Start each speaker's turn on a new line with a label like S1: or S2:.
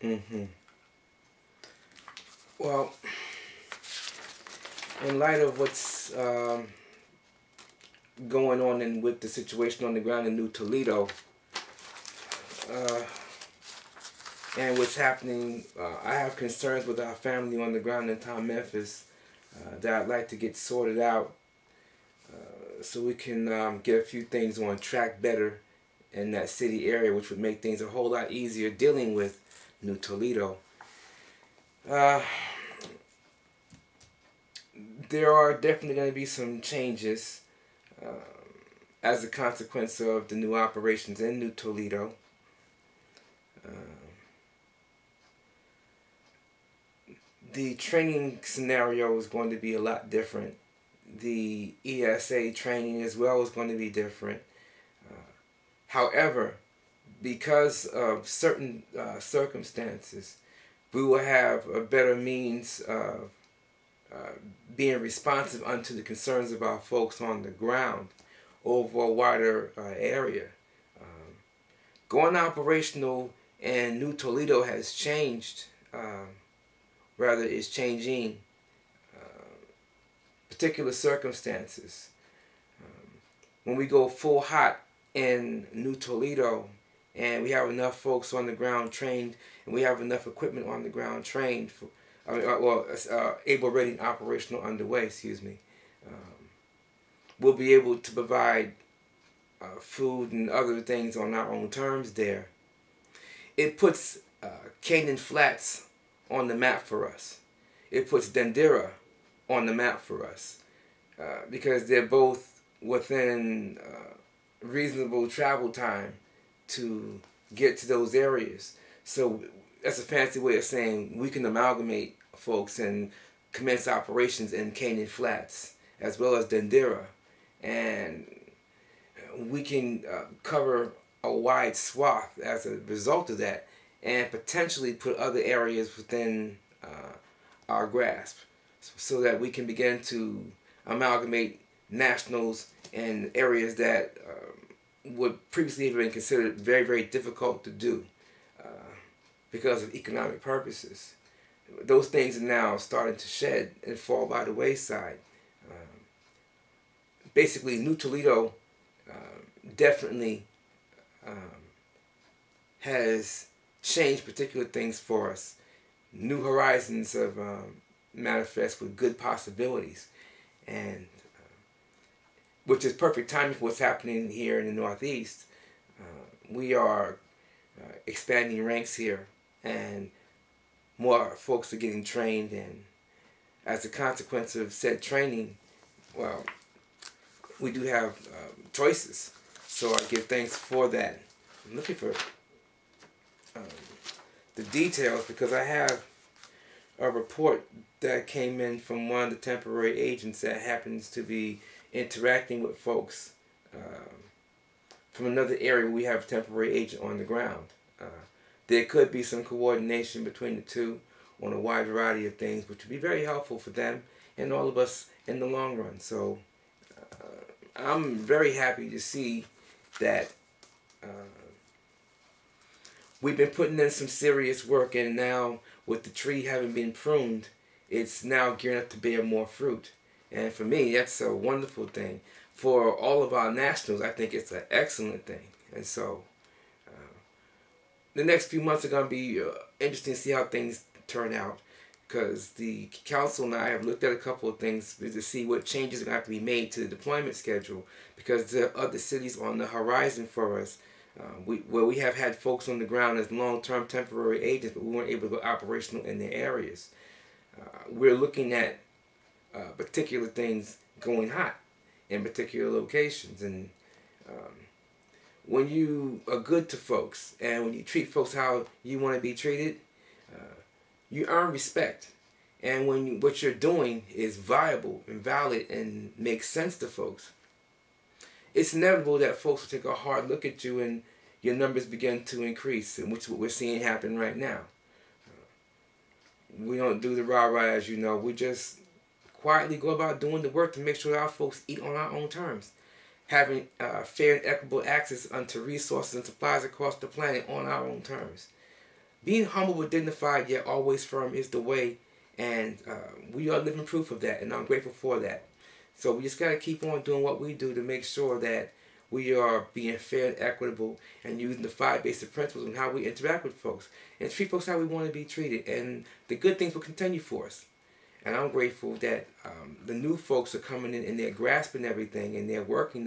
S1: Mm-hmm. Well, in light of what's going on with the situation on the ground in New Toledo, uh, and what's happening, I have concerns with our family on the ground in town Memphis that I'd like to get sorted out so we can get a few things on track better in that city area, which would make things a whole lot easier dealing with New Toledo. There are definitely going to be some changes as a consequence of the new operations in New Toledo. The training scenario is going to be a lot different. The ESA training as well is going to be different. However, because of certain circumstances, we will have a better means of being responsive unto the concerns of our folks on the ground over a wider area. Going operational in New Toledo has changed, rather is changing particular circumstances. When we go full hot in New Toledo and we have enough folks on the ground trained and we have enough equipment on the ground trained for, able, ready, and operational underway, we'll be able to provide food and other things on our own terms there. It puts Canaan Flats on the map for us. It puts Dendera on the map for us because they're both within reasonable travel time to get to those areas. So that's a fancy way of saying we can amalgamate folks and commence operations in Canaan Flats as well as Dendera, and we can cover a wide swath as a result of that and potentially put other areas within our grasp so that we can begin to amalgamate nationals in areas that would previously have been considered very, very difficult to do because of economic purposes. Those things are now starting to shed and fall by the wayside. Basically, New Toledo definitely has changed particular things for us. New horizons have manifest with good possibilities, and which is perfect timing for what's happening here in the Northeast. We are expanding ranks here, and more folks are getting trained, and as a consequence of said training, well, we do have choices. So I give thanks for that. I'm looking for the details because I have a report that came in from one of the temporary agents that happens to be interacting with folks from another area where we have a temporary agent on the ground. There could be some coordination between the two on a wide variety of things, which would be very helpful for them and all of us in the long run. So I'm very happy to see that we've been putting in some serious work, and now with the tree having been pruned, it's now gearing up to bear more fruit. And for me, that's a wonderful thing. For all of our nationals, I think it's an excellent thing. And so the next few months are going to be interesting to see how things turn out, because the council and I have looked at a couple of things to see what changes are going to have to be made to the deployment schedule, because there are other cities on the horizon for us where we have had folks on the ground as long-term temporary agents, but we weren't able to go operational in their areas. We're looking at particular things going hot in particular locations, and when you are good to folks and when you treat folks how you want to be treated, you earn respect. And when what you're doing is viable and valid and makes sense to folks, it's inevitable that folks will take a hard look at you and your numbers begin to increase, and which is what we're seeing happen right now. We don't do the rah-rah, as you know. We just quietly go about doing the work to make sure our folks eat on our own terms, having fair and equitable access unto resources and supplies across the planet on our own terms. being humble but dignified yet always firm is the way, and we are living proof of that, and I'm grateful for that. So we just got to keep on doing what we do to make sure that we are being fair and equitable and using the 5 basic principles and how we interact with folks and treat folks how we want to be treated, and the good things will continue for us. And I'm grateful that the new folks are coming in and they're grasping everything and they're working